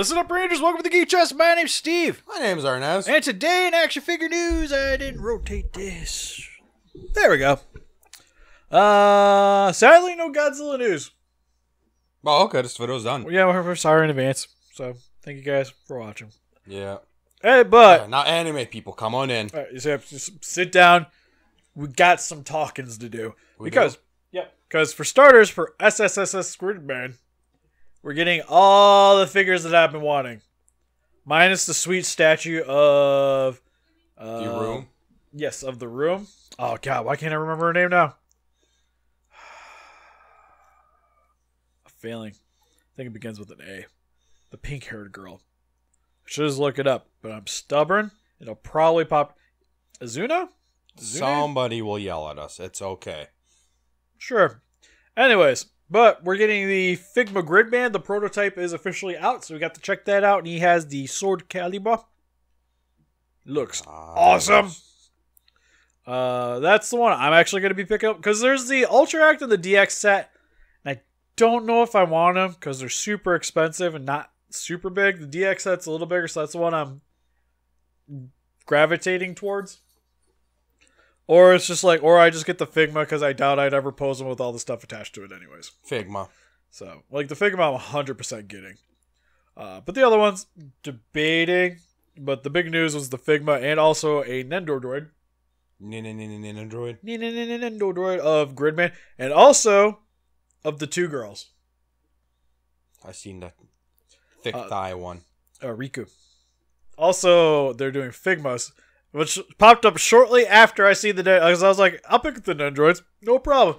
Listen up, Rangers. Welcome to the Geek Chest. My name's Steve. My name's Arnaz. And today in action figure news, I didn't rotate this. There we go. Sadly, no Godzilla news. Oh, okay. This video's done. Yeah, we're sorry in advance. So, thank you guys for watching. Yeah. Hey, but... Not anime people. Come on in. All right, just sit down. We got some talkings to do. Because for starters, for SSSS Gridman, we're getting all the figures that I've been wanting. Minus the sweet statue of... The room? Yes, of the room. Oh, God, why can't I remember her name now? I'm failing. I think it begins with an A. The pink-haired girl. I should just look it up, but I'm stubborn. It'll probably pop... Azuna? Somebody will yell at us. It's okay. Sure. Anyways, but we're getting the Figma Gridman. The prototype is officially out, so we got to check that out. And he has the sword caliber. Looks awesome. That's the one I'm actually going to be picking up. Because there's the Ultra Act and the DX set. And I don't know if I want them because they're super expensive and not super big. The DX set's a little bigger, so that's the one I'm gravitating towards. Or it's just like, or I just get the Figma because I doubt I'd ever pose them with all the stuff attached to it anyways. Figma. So, like the Figma I'm 100% getting. But the other ones, debating. But the big news was the Figma and also a Nendoroid. Nendoroid. Nendoroid of Gridman. And also of the two girls. I seen that thick thigh one. Riku. Also, they're doing Figmas. Which popped up shortly after I see the... Because I was like, I'll pick the Nendoroids. No problem.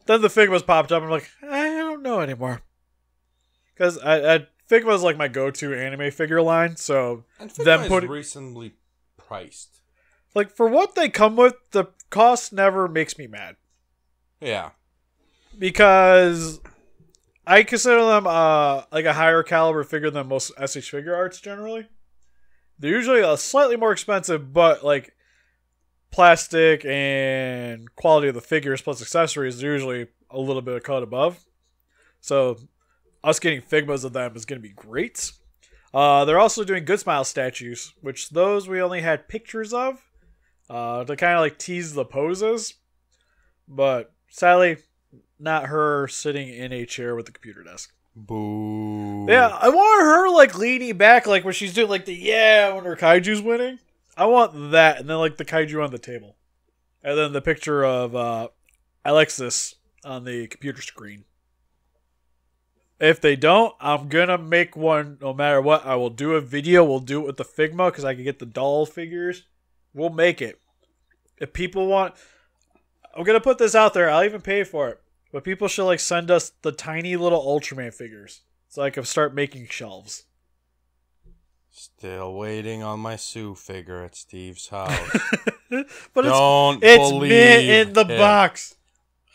Then the Figmas popped up. And I'm like, I don't know anymore. Because Figma is like my go-to anime figure line. So and Figma is reasonably priced. Like, for what they come with, the cost never makes me mad. Yeah. Because I consider them like a higher caliber figure than most SH Figure Arts generally. They're usually slightly more expensive, but like plastic and quality of the figures plus accessories are usually a little bit of cut above. So us getting Figmas of them is going to be great. They're also doing Good Smile statues, which those we only had pictures of to kind of like tease the poses. But sadly, not her sitting in a chair with the computer desk. Boo. Yeah, I want her like leaning back, like when she's doing like the when her kaiju's winning. I want that, and then like the kaiju on the table, and then the picture of Alexis on the computer screen. If they don't, I'm gonna make one no matter what. I will do a video. We'll do it with the Figma because I can get the doll figures. We'll make it. If people want, I'm gonna put this out there. I'll even pay for it. But people should like send us the tiny little Ultraman figures so I can start making shelves. Still waiting on my Sue figure at Steve's house. But it's mint in the box.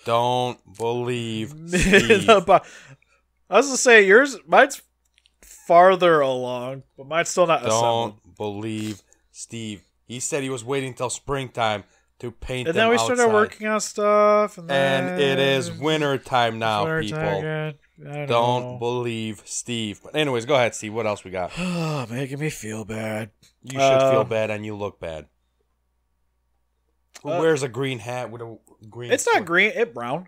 Don't believe Steve. I was gonna say mine's farther along, but mine's still not assembled. Don't believe Steve. He said he was waiting till springtime to paint them outside. And then we started working on stuff. And it is winter time now, people. Don't believe Steve. But anyways, go ahead, Steve. What else we got? Making me feel bad. You should feel bad, and you look bad. Who wears a green hat with a green... It's not green. It's brown.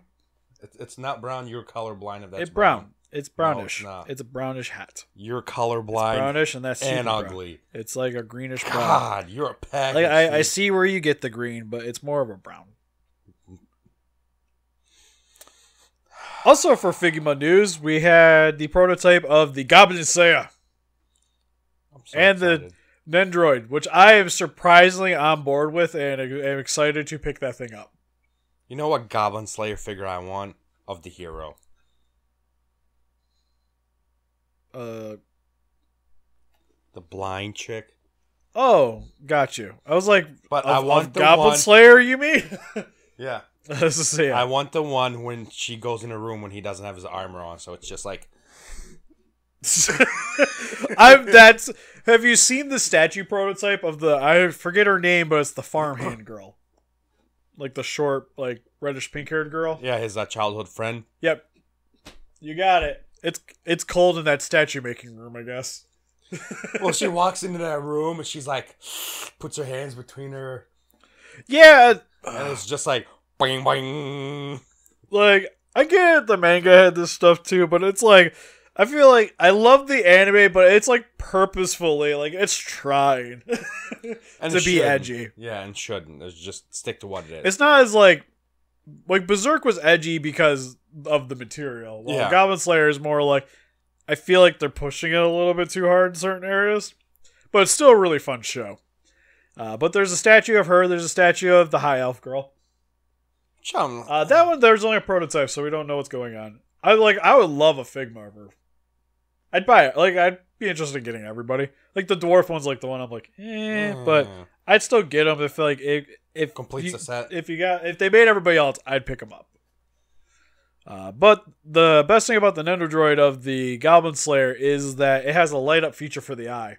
It's not brown. You're colorblind if that's It's brown. It's brownish. No, it's not. It's a brownish hat. You're colorblind. It's brownish, and that's and brown. ugly. It's like a greenish brown. God, you're a package. Like I see where you get the green, but it's more of a brown. Also, for Figma news, we had the prototype of the Goblin Slayer and excited. the Nendoroid, which I am surprisingly on board with and am excited to pick that thing up. You know what Goblin Slayer figure I want of the hero? The blind chick. Oh, got you. I was like, but I want the Goblin one... Slayer, you mean? Yeah. Yeah. I want the one when she goes in a room when he doesn't have his armor on, so it's just like... Have you seen the statue prototype of the... I forget her name, but it's the farmhand girl. Like the short, like reddish pink-haired girl. Yeah, his childhood friend. Yep. You got it. it's cold in that statue making room, I guess. Well, she walks into that room and she's like, puts her hands between her. Yeah. And it's just like, boing, boing. Like, I get it, the manga had this stuff too, but it's like, I feel like I love the anime, but it's like purposefully, like it's trying to be edgy. Yeah, and shouldn't. It's just stick to what it is. It's not as like Berserk was edgy because of the material. While Goblin Slayer is more like, I feel like they're pushing it a little bit too hard in certain areas, but it's still a really fun show. But there's a statue of her. There's a statue of the High Elf girl. That one, there's only a prototype, so we don't know what's going on. I would love a Figma of her. I'd buy it. Like, I'd be interested in getting everybody. Like, the dwarf one's like the one I'm like, but I'd still get them if like if completes the set. If they made everybody else, I'd pick them up. But the best thing about the Nendoroid of the Goblin Slayer is that it has a light up feature for the eye.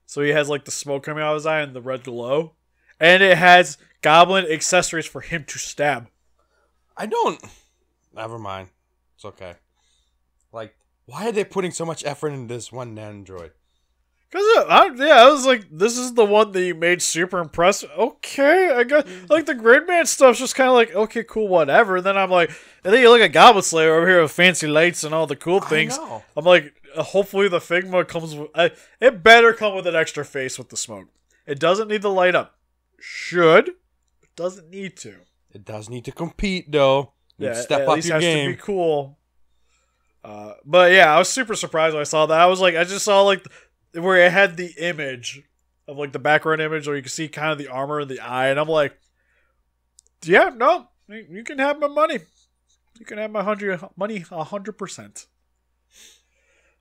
So he has like the smoke coming out of his eye and the red glow. And it has goblin accessories for him to stab. Never mind. It's okay. Like, why are they putting so much effort into this one Nendoroid? Because, I was like, this is the one that you made super impressive. Okay, I got, like, the Gridman stuff's just kind of like, okay, cool, whatever. And then I'm like, and then you look at Goblin Slayer over here with fancy lights and all the cool things. I'm like, hopefully the Figma comes with, it better come with an extra face with the smoke. It doesn't need to light up. Should, but doesn't need to. It does need to compete, though. Step up your game. To be cool. But yeah, I was super surprised when I saw that. I was like, I just saw like where it had the image of like the background image where you can see kind of the armor and the eye, and I'm like, yeah, no, you can have my money. You can have my money 100%.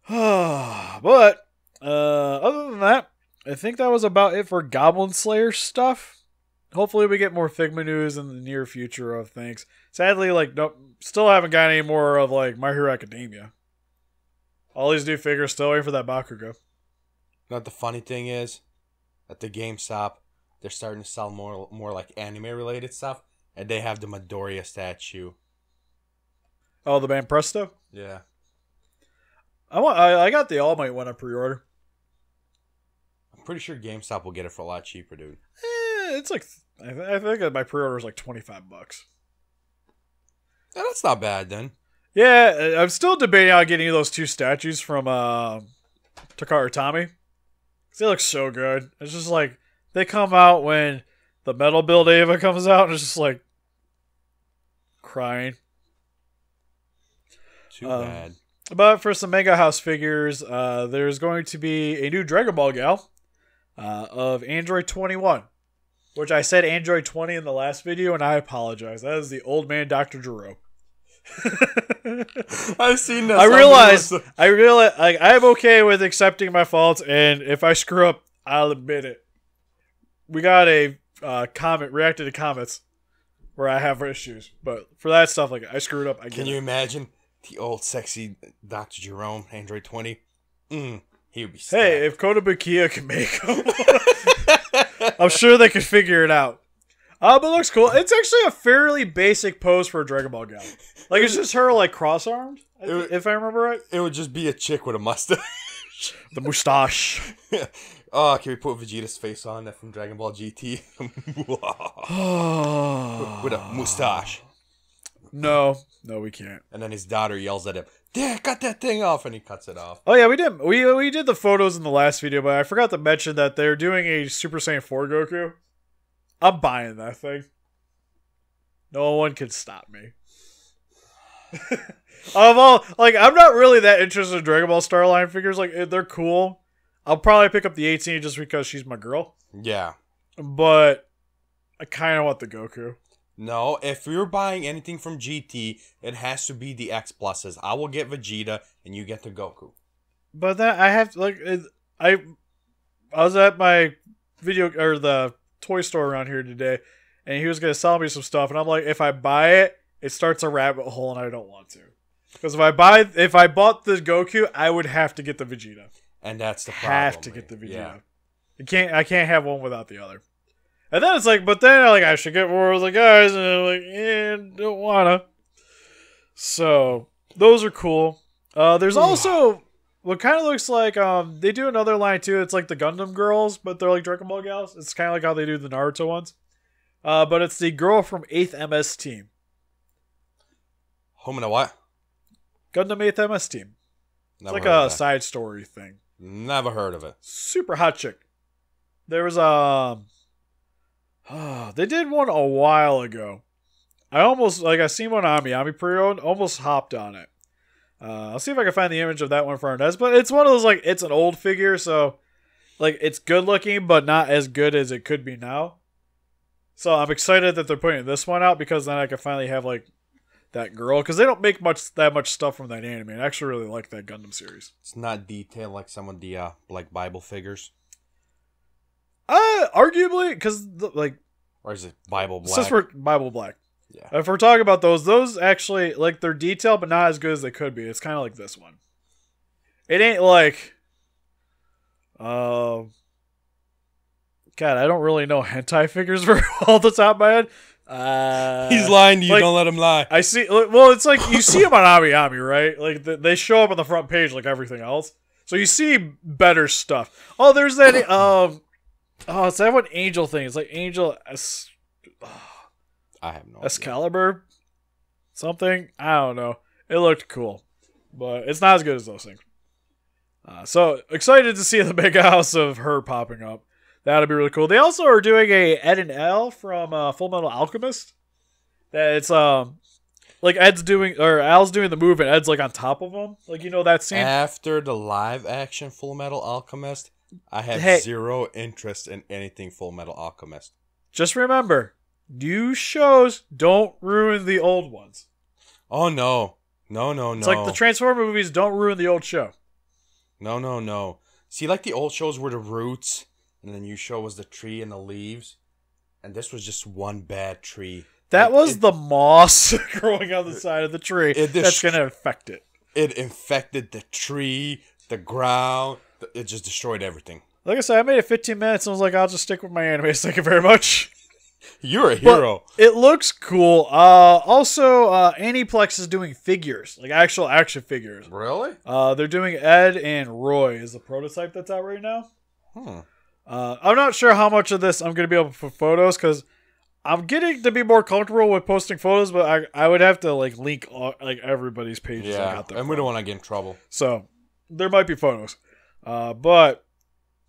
But other than that, I think that was about it for Goblin Slayer stuff. Hopefully we get more Figma news in the near future of things. Sadly, like, nope, still haven't got any more of like My Hero Academia. All these new figures still waiting for that Bakugo. You know what the funny thing is? At the GameStop, they're starting to sell more like anime related stuff, and they have the Midoriya statue. Oh, the band Presto? Yeah. I got the All Might one on pre-order. I'm pretty sure GameStop will get it for a lot cheaper, dude. It's like, I think my pre-order was like $25. Yeah, that's not bad then. Yeah, I'm still debating on getting those two statues from Takara Tommy. They look so good. It's just like, they come out when the Metal Build Ava comes out, and it's just like, crying. Too bad. But for some Mega House figures, there's going to be a new Dragon Ball gal of Android 21. Which I said Android 20 in the last video, and I apologize. That is the old man Dr. Gero. I've seen that. I realize, like, I'm okay with accepting my faults, and if I screw up, I'll admit it. We got a reacted to comments where I have issues, but for that stuff, like, I screwed up. Can you imagine the old sexy Dr. Jerome, Android 20? He would be stacked. Hey, if Kotobukiya can make them, I'm sure they could figure it out. But it looks cool. It's actually a fairly basic pose for a Dragon Ball gal. Like, it's just her, like, cross-armed, if I remember right. It would just be a chick with a mustache. The mustache. Oh, can we put Vegeta's face on that from Dragon Ball GT? With a mustache. No, we can't. And then his daughter yells at him, "Dad, cut that thing off," and he cuts it off. Oh yeah, we did. We did the photos in the last video, but I forgot to mention that they're doing a Super Saiyan 4 Goku. I'm buying that thing. No one can stop me. I'm not really that interested in Dragon Ball Starline figures. Like, they're cool. I'll probably pick up the 18 just because she's my girl. Yeah. But I kind of want the Goku. No, if you're buying anything from GT, it has to be the X pluses. I will get Vegeta, and you get the Goku. But that I have I was at my video or the toy store around here today, and he was gonna sell me some stuff, and I'm like, if I buy it, it starts a rabbit hole, and I don't want to. Because if I bought the Goku, I would have to get the Vegeta. And that's the problem. Have to get the Vegeta. Yeah. I can't have one without the other. And then it's like, but then I should get more of the guys, and I'm like, don't wanna. So those are cool. There's also what kind of looks like they do another line too. It's like the Gundam girls, but they're like Dragon Ball gals. It's kind of like how they do the Naruto ones. But it's the girl from 8th MS team. Home in a what? Gundam 8th MS team. It's Never like heard of a that. side story thing. Never heard of it. Super hot chick. There was they did one a while ago. I seen one on Ami pre-owned, almost hopped on it. I'll see if I can find the image of that one for Ernest, but it's one of those, like, it's an old figure, so, like, it's good looking, but not as good as it could be now. So I'm excited that they're putting this one out, because then I can finally have, like, that girl, because they don't make that much stuff from that anime. I actually really like that Gundam series. It's not detailed like some of the like Bible figures. Arguably, because, like... Or is it Bible Black? Since we're Bible Black. Yeah. If we're talking about those actually, like, they're detailed, but not as good as they could be. It's kind of like this one. It ain't like... God, I don't really know hentai figures very well off the top of my head. He's lying to you, like, don't let him lie. I see... Well, it's like, you see them on Ami, right? Like, they show up on the front page like everything else. So you see better stuff. Oh, there's that... it's that one Angel thing. It's like Angel... I have no Excalibur? Something? I don't know. It looked cool. But it's not as good as those things. So, excited to see the big house of her popping up. That'll be really cool. They also are doing a Ed and Elle from Full Metal Alchemist. That it's, like Ed's doing, or Al's doing the move and Ed's like on top of him. Like, you know that scene? After the live action Full Metal Alchemist, I have zero interest in anything Full Metal Alchemist. Just remember, new shows don't ruin the old ones. Oh, no. No. It's like the Transformer movies don't ruin the old show. No. See, like the old shows were the roots, and the new show was the tree and the leaves, and this was just one bad tree. That was the moss growing on the side of the tree that's going to affect it. It infected the tree, the ground. It just destroyed everything. Like I said, I made it 15 minutes and I was like, I'll just stick with my animes. Thank you very much. You're a hero. But it looks cool. Also, Aniplex is doing figures, like actual action figures. Really? They're doing Ed and Roy is the prototype that's out right now. I'm not sure how much of this I'm going to be able to put photos because I'm getting to be more comfortable with posting photos, but I would have to like link like everybody's pages. Yeah, and we don't want to get in trouble. So there might be photos, but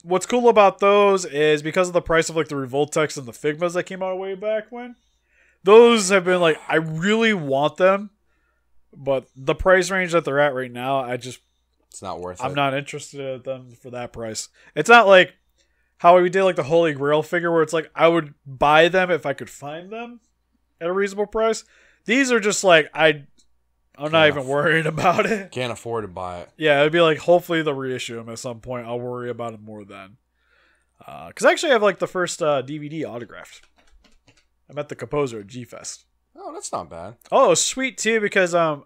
what's cool about those is because of the price of like the Revoltex and the Figmas that came out way back when, those have been like, I really want them, but the price range that they're at right now, it's not worth it. I'm not interested in them for that price. It's not like how we did like the Holy Grail figure where it's like I would buy them if I could find them at a reasonable price. These are just like I'm not even worried about it. Can't afford to buy it. Yeah, it'd be like hopefully they'll reissue them at some point. I'll worry about it more then. Because I actually have like the first DVD autographed. I met the composer at G-Fest. Oh, that's not bad. Oh, it was sweet too because I'm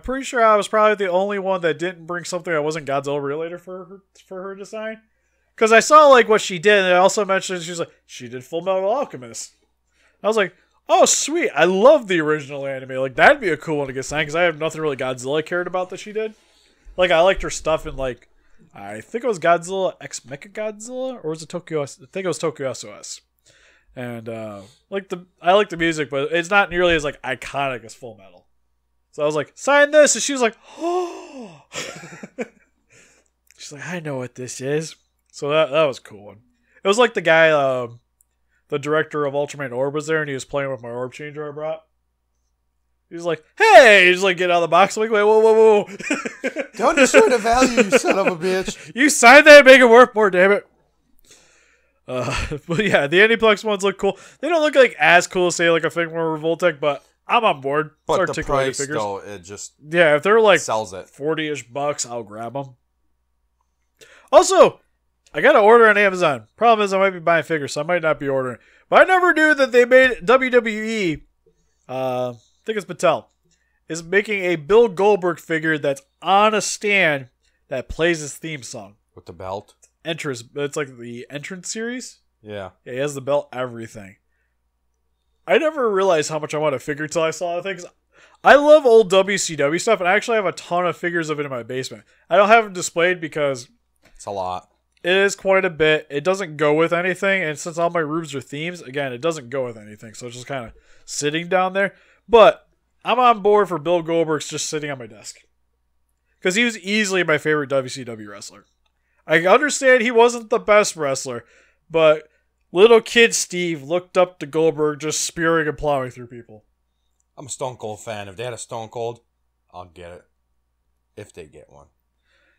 pretty sure I was probably the only one that didn't bring something that wasn't Godzilla related for her to sign. Because I saw like what she did, and I also mentioned she did Full Metal Alchemist. I was like, oh sweet, I love the original anime. Like that'd be a cool one to get signed because I have nothing really Godzilla cared about that she did. Like I liked her stuff in like I think it was Godzilla X Mechagodzilla or was it Tokyo? I think it was Tokyo SOS. And I like the music, but it's not nearly as like iconic as Full Metal. So I was like, sign this, and she was like, oh. She's like, I know what this is. So that was a cool one. It was like the guy, the director of Ultraman Orb was there, and he was playing with my orb changer I brought. He was like, hey! He's like, get out of the box. I'm like, wait, whoa. Don't destroy the value, you son of a bitch. You signed that and make it worth more, damn it. But yeah, the Aniplex ones look cool. They don't look like as cool as, say, like a Figma or Revoltech, but I'm on board. But the price, figures. Though, it just yeah, if they're like sells it. 40-ish bucks, I'll grab them. Also, I got to order on Amazon. Problem is I might be buying figures, so I might not be ordering. But I never knew that they made WWE, I think it's Mattel, is making a Bill Goldberg figure that's on a stand that plays his theme song. With the belt? It's like the Entrance series. Yeah. Yeah, he has the belt, everything. I never realized how much I wanted a figure until I saw the things. I love old WCW stuff, and I actually have a ton of figures of it in my basement. I don't have them displayed because It's a lot. it is quite a bit. It doesn't go with anything, and since all my rooms are themes, again, it doesn't go with anything, so it's just kind of sitting down there. But I'm on board for Bill Goldberg's just sitting on my desk. Because he was easily my favorite WCW wrestler. I understand he wasn't the best wrestler, but little kid Steve looked up to Goldberg just spearing and plowing through people. I'm a Stone Cold fan. If they had a Stone Cold, I'll get it. If they get one.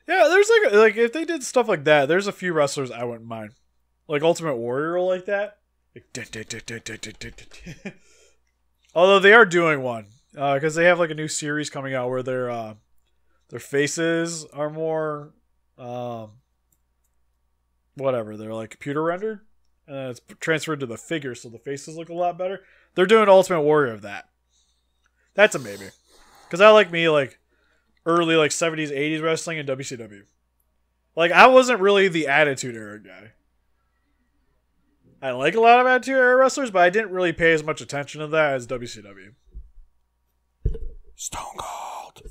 Yeah, there's like if they did stuff like that, there's a few wrestlers I wouldn't mind. Like Ultimate Warrior like that. Like, although they are doing one. Because they have like a new series coming out where their faces are more whatever. They're like computer rendered. And then it's transferred to the figure so the faces look a lot better. They're doing Ultimate Warrior of that. That's a maybe. Because I like early 70s, 80s wrestling in WCW. Like, I wasn't really the Attitude Era guy. I like a lot of Attitude Era wrestlers, but I didn't really pay as much attention to that as WCW. Stone Cold.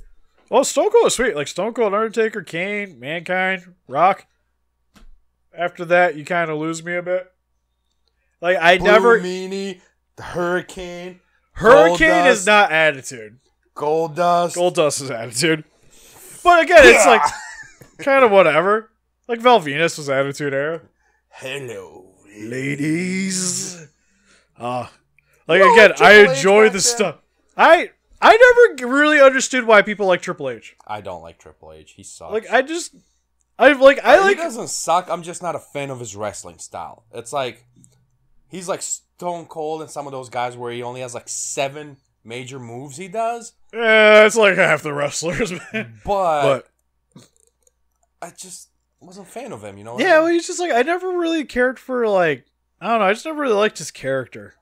Well, Stone Cold is sweet. Like, Stone Cold, Undertaker, Kane, Mankind, Rock. After that, you kind of lose me a bit. Like, I Blue never... Meanie, the Hurricane. Hurricane is not Attitude. Goldust. Goldust is Attitude. But again, it's like kind of whatever. Like Val Venus was Attitude Era. Hello, Ladies. Again, I enjoy the stuff. I never really understood why people like Triple H. I don't like Triple H. He sucks. Like I He doesn't suck. I'm just not a fan of his wrestling style. It's like he's like Stone Cold and some of those guys where he only has like 7 major moves he does. Yeah, it's like half the wrestlers, man. But I just wasn't a fan of him, you know? Yeah, well, he's just like, I never really cared for, like, I don't know, I just never really liked his character.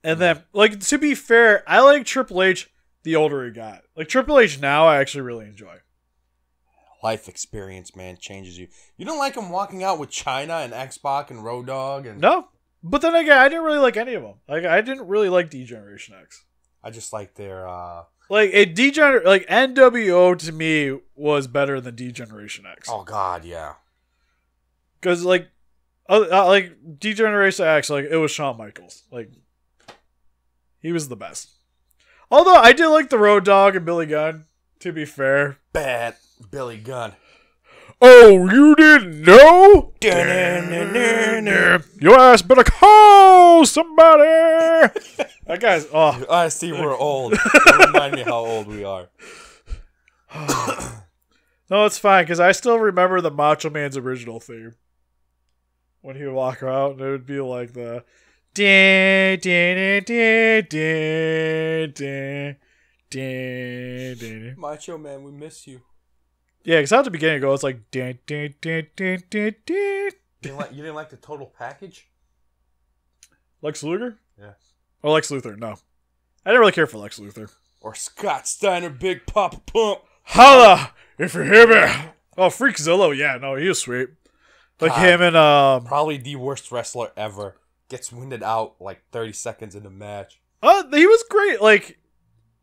And then, like, to be fair, I like Triple H the older he got. Like, Triple H now, I actually really enjoy. Life experience, man, changes you. You don't like him walking out with China and X-Pac and Road Dogg? And No. But then again, I didn't really like any of them. Like, I didn't really like D-Generation X. I just like their, Like, NWO to me was better than D-Generation X. Oh, God, yeah. Because, like D-Generation X, like, it was Shawn Michaels. Like, he was the best. Although, I did like the Road Dogg and Billy Gunn, to be fair. Bad Billy Gunn. Oh, you didn't know? Your ass better call somebody. That guy's, oh. I see we're old. Don't remind me how old we are. No, it's fine, because I still remember the Macho Man's original theme. When he would walk out, and it would be like the... Macho Man, we miss you. Yeah, because at the beginning it goes like... You didn't like the total package? Lex Luger? Yeah. Or Lex Luthor, no. I didn't really care for Lex Luthor. Or Scott Steiner, Big Papa Pump. Holla, if you hear me. Oh, Freakzilla, yeah, no, he was sweet. Like him and... Probably the worst wrestler ever. Gets winded out like 30 seconds in the match. He was great, like...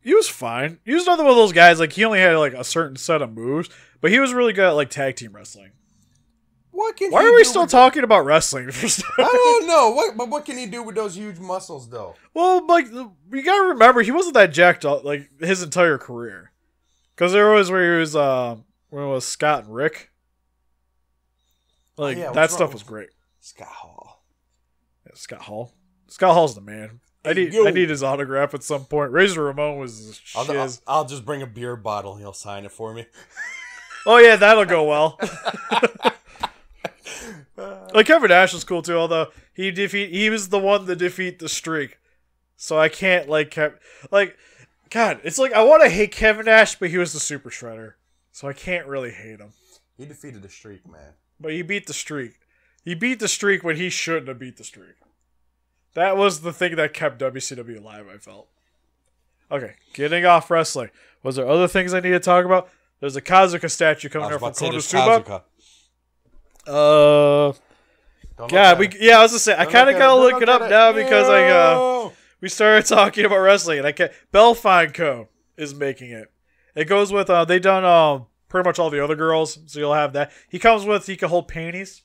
He was fine. He was another one of those guys, like, he only had, like, a certain set of moves, but he was really good at, like, tag team wrestling. Why are we still talking about wrestling? I don't know. What can he do with those huge muscles, though? Well, like, you gotta remember, he wasn't that jacked up, like, his entire career. Because there was where he was, when it was Scott and Rick. Like, that stuff was great. Scott Hall. Yeah, Scott Hall. Scott Hall's the man. I need his autograph at some point. Razor Ramon was shiz. I'll just bring a beer bottle. He'll sign it for me. Oh yeah, that'll go well. Like Kevin Nash was cool too, although he was the one to defeat the streak. So I can't God, it's like I want to hate Kevin Nash, but he was the Super Shredder. So I can't really hate him. He defeated the streak, man. But he beat the streak. He beat the streak when he shouldn't have beat the streak. That was the thing that kept WCW alive, I felt. Okay, getting off wrestling. Was there other things I need to talk about? There's a Kazuka statue coming out from Konosuba. I was gonna say, I kind of gotta look it up now because we started talking about wrestling, and I can't. Belfine Co. is making it. It goes with they done pretty much all the other girls, so you'll have that. He comes with he can hold panties.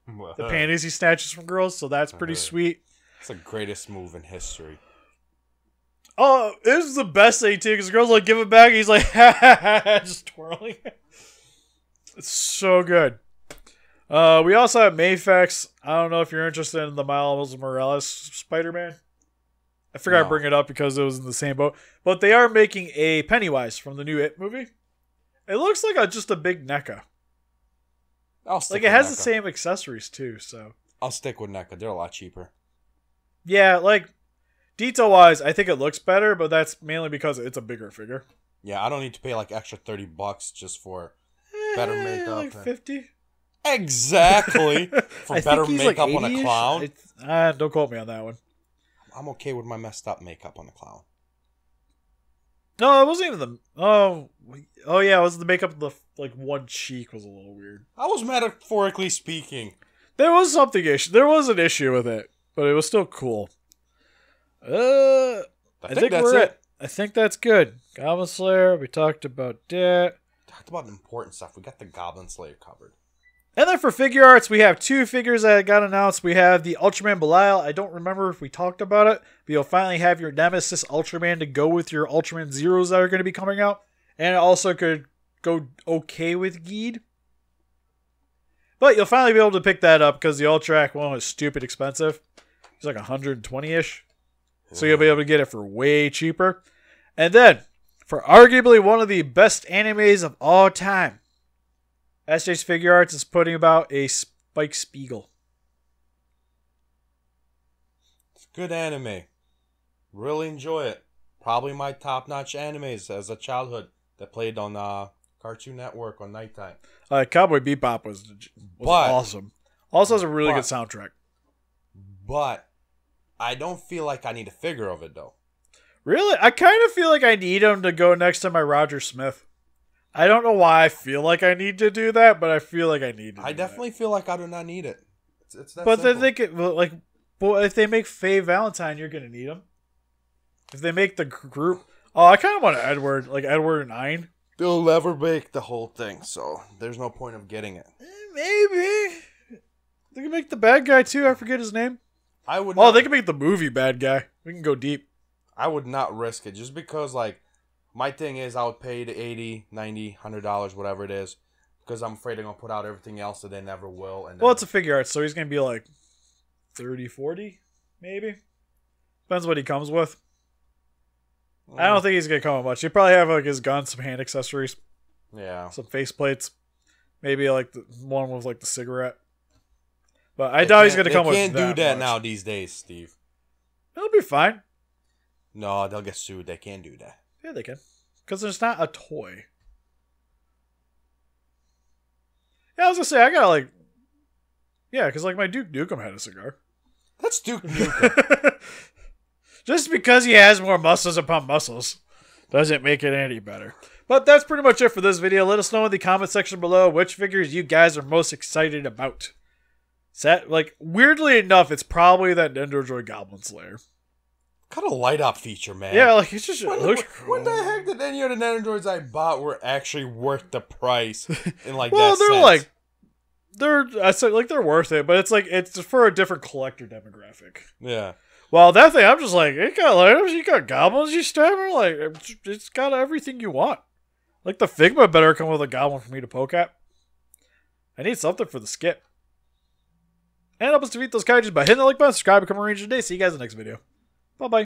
The panties he snatches from girls, so that's pretty sweet. It's the greatest move in history. Oh, it was the best thing too, because the girls like give it back, and he's like just twirling. It's so good. We also have Mayfex. I don't know if you're interested in the Miles Morales Spider-Man. I figured I'd bring it up because it was in the same boat. But they are making a Pennywise from the new It movie. It looks like just a big NECA. Like it has the same accessories too, so. I'll stick with NECA. They're a lot cheaper. Yeah, like detail-wise, I think it looks better, but that's mainly because it's a bigger figure. Yeah, I don't need to pay like extra $30 just for better makeup. Like 50. Exactly. For better makeup like on a clown. Don't quote me on that one. I'm okay with my messed up makeup on the clown. No, it wasn't even the. Oh yeah, it was the makeup. The like one cheek was a little weird. I was metaphorically speaking. There was something issue. There was an issue with it, but it was still cool. I think that's it. I think that's good. Goblin Slayer. We talked about that. Talked about important stuff. We got the Goblin Slayer covered. And then for figure arts, we have 2 figures that got announced. We have the Ultraman Belial. I don't remember if we talked about it, but you'll finally have your Nemesis Ultraman to go with your Ultraman Zeros that are going to be coming out. And it also could go okay with Geed. But you'll finally be able to pick that up because the Ultrac one was stupid expensive. It's like 120-ish. So you'll be able to get it for way cheaper. And then, for arguably one of the best animes of all time, SJ's Figure Arts is putting about a Spike Spiegel. It's good anime. Really enjoy it. Probably my top-notch animes as a childhood that played on Cartoon Network on nighttime. Cowboy Bebop was awesome. Also has a really good soundtrack. But I don't feel like I need a figure of it, though. Really? I kind of feel like I need him to go next to my Roger Smith. I don't know why I feel like I need to do that, but I feel like I need to. I definitely feel like I do not need it. It's that but simple. then if they make Faye Valentine, you're gonna need him. If they make the group, I kind of want Edward, like Edward and Ein. They'll never make the whole thing, so there's no point of getting it. Maybe they can make the bad guy too. I forget his name. I would. They can make the movie bad guy. We can go deep. I would not risk it just because, like. My thing is I would pay the $80, $90, $100, whatever it is, because I'm afraid they're going to put out everything else that they never will. And it's a figure art, so he's going to be like 30, 40, maybe. Depends what he comes with. I don't think he's going to come with much. He'll probably have like his gun, some hand accessories. Yeah. Some face plates. Maybe like the one with like the cigarette. But I doubt he's going to come with that. They can't do that now these days, Steve. It'll be fine. No, they'll get sued. They can't do that. Yeah, they can. Because it's not a toy. Yeah, I was going to say, I got like... Yeah, because like my Duke Nukem had a cigar. That's Duke Nukem. Just because he has more muscles upon muscles doesn't make it any better. But that's pretty much it for this video. Let us know in the comment section below which figures you guys are most excited about. Weirdly enough, it's probably that Nendoroid Goblin Slayer. Kind of light up feature, man. Yeah, like it's just. When the heck did any of the Nendoroids I bought were actually worth the price? In like well, that they're worth it, but it's for a different collector demographic. Yeah. Well, that thing, I'm just like, it got items, you got goblins, you stab her, like it's got everything you want. Like the Figma better come with a goblin for me to poke at. I need something for the skip. And help us defeat those kaijus by hitting the like button, subscribe, become a ranger today. See you guys in the next video. Bye-bye.